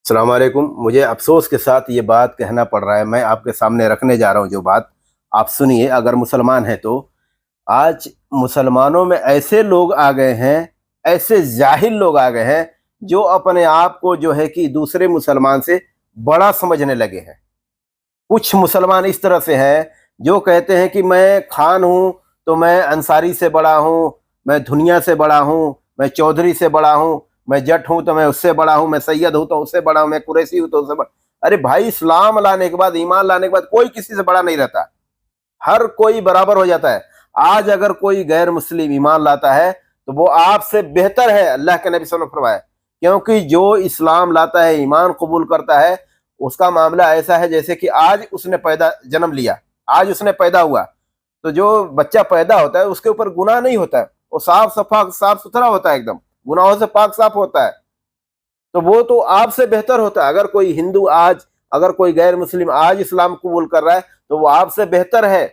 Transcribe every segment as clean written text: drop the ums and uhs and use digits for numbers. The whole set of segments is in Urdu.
السلام علیکم۔ مجھے افسوس کے ساتھ یہ بات کہنا پڑ رہا ہے، میں آپ کے سامنے رکھنے جا رہا ہوں جو بات آپ سنیے۔ اگر مسلمان ہیں تو آج مسلمانوں میں ایسے لوگ آ گئے ہیں، ایسے جاہل لوگ آ گئے ہیں جو اپنے آپ کو جو ہے کہ دوسرے مسلمان سے بڑا سمجھنے لگے ہیں۔ کچھ مسلمان اس طرح سے ہیں جو کہتے ہیں کہ میں خان ہوں تو میں انصاری سے بڑا ہوں، میں دھنیا سے بڑا ہوں، میں چودھری سے بڑا ہوں، میں جٹ ہوں تو میں اس سے بڑا ہوں، میں سید ہوں تو اس سے بڑا ہوں، میں قریشی ہوں تو اس سے بڑا۔ ارے بھائی، اسلام لانے کے بعد، ایمان لانے کے بعد کوئی کسی سے بڑا نہیں رہتا، ہر کوئی برابر ہو جاتا ہے۔ آج اگر کوئی غیر مسلم ایمان لاتا ہے تو وہ آپ سے بہتر ہے، اللہ کے نبی صلی اللہ علیہ وسلم نے فرمایا، کیونکہ جو اسلام لاتا ہے، ایمان قبول کرتا ہے، اس کا معاملہ ایسا ہے جیسے کہ آج اس نے جنم لیا، آج اس نے پیدا ہوا۔ تو جو بچہ پیدا ہوتا ہے اس کے اوپر گناہ نہیں ہوتا ہے، وہ صاف ستھرا ہوتا ہے، ایک دم گناہوں سے پاک صاف ہوتا ہے، تو وہ تو آپ سے بہتر ہوتا ہے۔ اگر کوئی ہندو آج، اگر کوئی غیر مسلم آج اسلام قبول کر رہا ہے تو وہ آپ سے بہتر ہے۔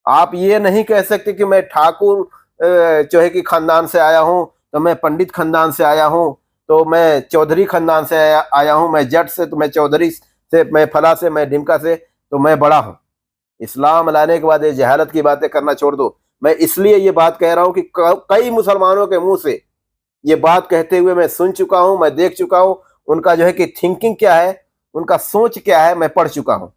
آپ یہ نہیں کہہ سکتے کہ میں ٹھاکر جو ہے کہ خاندان سے آیا ہوں، تو میں پنڈت خاندان سے آیا ہوں، تو میں چودھری خاندان سے آیا ہوں، میں جٹ سے، تو میں چودھری سے، میں فلاں سے، میں ڈمکا سے، تو میں بڑا ہوں۔ اسلام لانے کے بعد یہ جہالت کی باتیں کرنا چھوڑ دو۔ میں اس لیے یہ بات کہہ رہا ہوں کہ کئی مسلمانوں کے منہ سے یہ بات کہتے ہوئے میں سن چکا ہوں، میں دیکھ چکا ہوں، ان کا جو ہے کہ تھنکنگ کیا ہے، ان کا سوچ کیا ہے، میں پڑھ چکا ہوں۔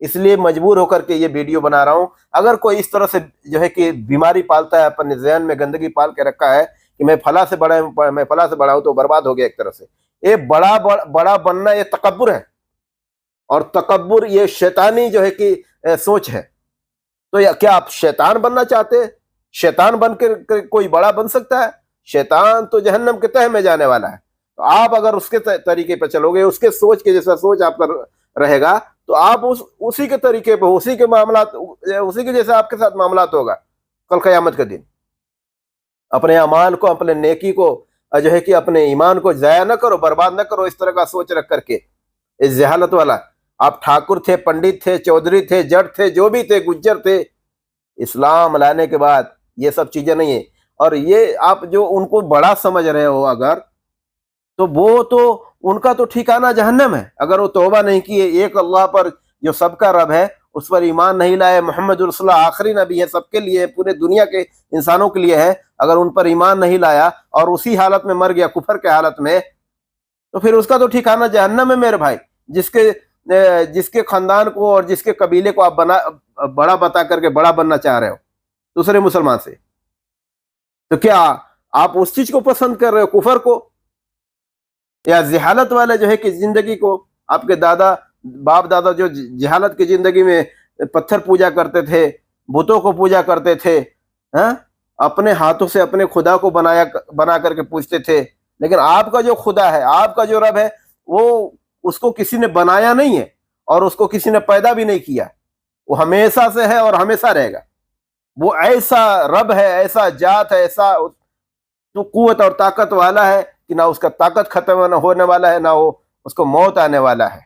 اس لیے مجبور ہو کر کے یہ ویڈیو بنا رہا ہوں۔ اگر کوئی اس طرح سے جو ہے کہ بیماری پالتا ہے، اپنے ذہن میں گندگی پال کے رکھا ہے کہ میں فلاں سے بڑا ہوں، میں فلاں سے بڑا ہوں، تو برباد ہو گیا ایک طرح سے۔ یہ بڑا بننا یہ تکبر ہے، اور تکبر یہ شیطانی جو ہے کہ سوچ ہے۔ تو کیا آپ شیطان بننا چاہتے ہیں؟ شیطان بن کے کوئی بڑا بن سکتا ہے؟ شیطان تو جہنم کے تہہ میں جانے والا ہے۔ تو آپ اگر اس کے طریقے پہ چلو گے، اس کے سوچ کے جیسا سوچ آپ کا رہے گا، تو آپ اسی کے طریقے پہ، اسی کے معاملات، اسی کے جیسا آپ کے ساتھ معاملات ہوگا کل قیامت کے دن۔ اپنے اعمال کو، اپنے نیکی کو جو ہے کہ اپنے ایمان کو ضائع نہ کرو، برباد نہ کرو اس طرح کا سوچ رکھ کر کے، اس جہالت والا۔ آپ ٹھاکر تھے، پنڈت تھے، چودھری تھے، جٹ تھے، جو بھی تھے، گجر تھے، اسلام لانے کے بعد یہ سب چیزیں نہیں ہیں۔ اور یہ آپ جو ان کو بڑا سمجھ رہے ہو اگر، تو وہ تو ان کا تو ٹھکانہ جہنم ہے۔ اگر وہ توبہ نہیں کیے، ایک اللہ پر جو سب کا رب ہے اس پر ایمان نہیں لائے، محمد رسول اللہ آخری نبی ہے، سب کے لیے، پورے دنیا کے انسانوں کے لیے ہے، اگر ان پر ایمان نہیں لایا اور اسی حالت میں مر گیا، کفر کے حالت میں، تو پھر اس کا تو ٹھکانہ جہنم ہے میرے بھائی۔ جس کے خاندان کو اور جس کے قبیلے کو آپ بڑا بتا کر کے بڑا بننا چاہ رہے ہو دوسرے مسلمان سے، تو کیا آپ اس چیز کو پسند کر رہے ہو، کفر کو، یا جہالت والے جو ہے کہ زندگی کو؟ آپ کے باپ دادا جو جہالت کی زندگی میں پتھر پوجا کرتے تھے، بتوں کو پوجا کرتے تھے، اپنے ہاتھوں سے اپنے خدا کو بنا کر کے پوجتے تھے، لیکن آپ کا جو خدا ہے، آپ کا جو رب ہے، وہ اس کو کسی نے بنایا نہیں ہے، اور اس کو کسی نے پیدا بھی نہیں کیا، وہ ہمیشہ سے ہے اور ہمیشہ رہے گا۔ وہ ایسا رب ہے، ایسا ذات ہے، ایسا تو قوت اور طاقت والا ہے کہ نہ اس کا طاقت ختم ہونے والا ہے، نہ اس کو موت آنے والا ہے۔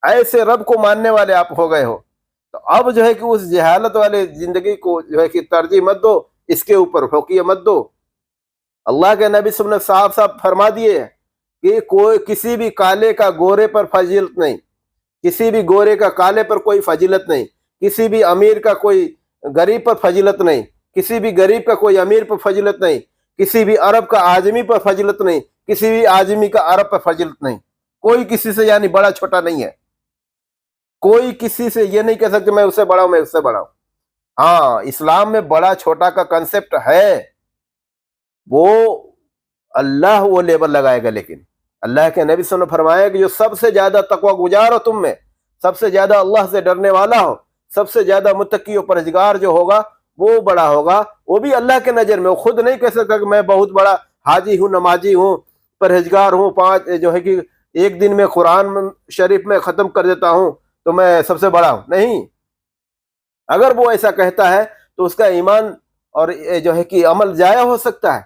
ایسے رب کو ماننے والے آپ ہو گئے ہو، تو اب جو ہے کہ اس جہالت والے زندگی کو جو ہے کہ ترجیح مت دو، اس کے اوپر فوقیت مت دو۔ اللہ کے نبی صلی اللہ علیہ وسلم نے صاف فرما دیے کہ کوئی کسی بھی کالے کا گورے پر فضیلت نہیں، کسی بھی گورے کا کالے پر کوئی فضیلت نہیں، کسی بھی امیر کا کوئی غریب پر فضیلت نہیں، کسی بھی غریب کا کوئی امیر پر فضیلت نہیں، کسی بھی عرب کا اعجمی پر فضیلت نہیں، کسی بھی اعجمی کا عرب پر فضیلت نہیں۔ کوئی کسی سے یعنی بڑا چھوٹا نہیں ہے، کوئی کسی سے یہ نہیں کہہ سکتے میں اس سے بڑا ہوں، میں اس سے بڑا ہوں۔ ہاں، اسلام میں بڑا چھوٹا کا کنسپٹ ہے، وہ اللہ وہ لیبل لگائے گا، لیکن اللہ کے نبی صلی اللہ علیہ وسلم نے فرمایا کہ جو سب سے زیادہ تقوی گزار ہو تم میں، سب سے زیادہ اللہ سے ڈرنے والا ہو، سب سے زیادہ متقی و پرہیزگار جو ہوگا وہ بڑا ہوگا، وہ بھی اللہ کے نظر میں۔ وہ خود نہیں کہہ سکتا کہ میں بہت بڑا حاجی ہوں، نمازی ہوں، پرہیزگار ہوں، 5 جو ہے کہ ایک دن میں قرآن شریف میں ختم کر دیتا ہوں تو میں سب سے بڑا ہوں۔ نہیں، اگر وہ ایسا کہتا ہے تو اس کا ایمان اور جو ہے کہ عمل ضائع ہو سکتا ہے،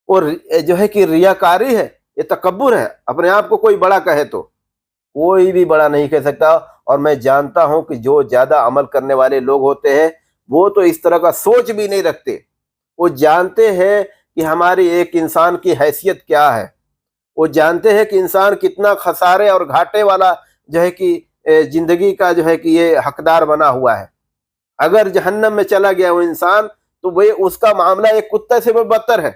اور جو ہے کہ ریاکاری ہے، یہ تکبر ہے۔ اپنے آپ کو کوئی بڑا کہے تو کوئی بھی بڑا نہیں کہہ سکتا۔ اور میں جانتا ہوں کہ جو زیادہ عمل کرنے والے لوگ ہوتے ہیں وہ تو اس طرح کا سوچ بھی نہیں رکھتے، وہ جانتے ہیں کہ ہماری ایک انسان کی حیثیت کیا ہے، وہ جانتے ہیں کہ انسان کتنا خسارے اور گھاٹے والا جو ہے کہ زندگی کا جو ہے کہ یہ حقدار بنا ہوا ہے. اگر جہنم میں چلا گیا وہ انسان تو وہ اس کا معاملہ ایک کتے سے بھی بدتر ہے،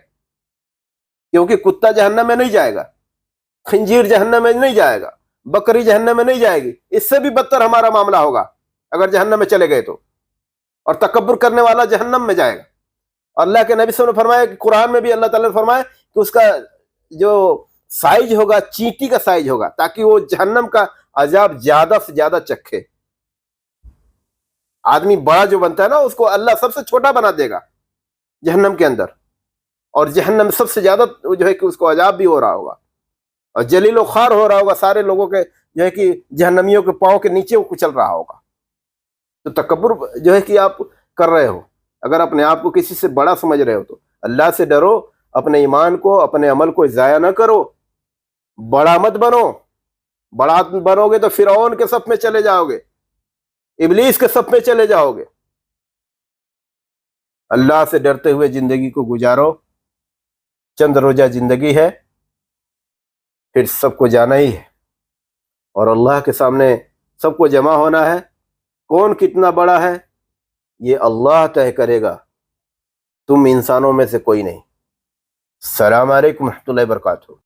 کیونکہ کتا جہنم میں نہیں جائے گا، خنزیر جہنم میں نہیں جائے گا، بکری جہنم میں نہیں جائے گی، اس سے بھی بدتر ہمارا معاملہ ہوگا اگر جہنم میں چلے گئے تو. اور تکبر کرنے والا جہنم میں جائے گا. اللہ کے نبی صلی اللہ علیہ وسلم نے فرمایا کہ قرآن میں بھی اللہ تعالیٰ نے فرمایا کہ اس کا جو سائز ہوگا چینٹی کا سائز ہوگا، تاکہ وہ جہنم کا عذاب زیادہ سے زیادہ چکھے. آدمی بڑا جو بنتا ہے نا اس کو اللہ سب سے چھوٹا بنا دے گا جہنم کے اندر، اور جہنم سب سے زیادہ جو ہے کہ اس کو عذاب بھی ہو رہا ہوگا اور جلیل و خوار ہو رہا ہوگا، سارے لوگوں کے جو ہے کہ جہنمیوں کے پاؤں کے نیچے وہ کچل رہا ہوگا. تو تکبر جو ہے کہ آپ کر رہے ہو، اگر اپنے آپ کو کسی سے بڑا سمجھ رہے ہو تو اللہ سے ڈرو، اپنے ایمان کو اپنے عمل کو ضائع نہ کرو، بڑا مت بنو. بڑا بنو گے تو فرعون کے صف میں چلے جاؤ گے، ابلیس کے صف میں چلے جاؤ گے. اللہ سے ڈرتے ہوئے زندگی کو گزارو. چند روزہ زندگی ہے، پھر سب کو جانا ہی ہے اور اللہ کے سامنے سب کو جمع ہونا ہے. کون کتنا بڑا ہے یہ اللہ طے کرے گا، تم انسانوں میں سے کوئی نہیں. السلام علیکم ورحمۃ اللہ وبرکاتہ.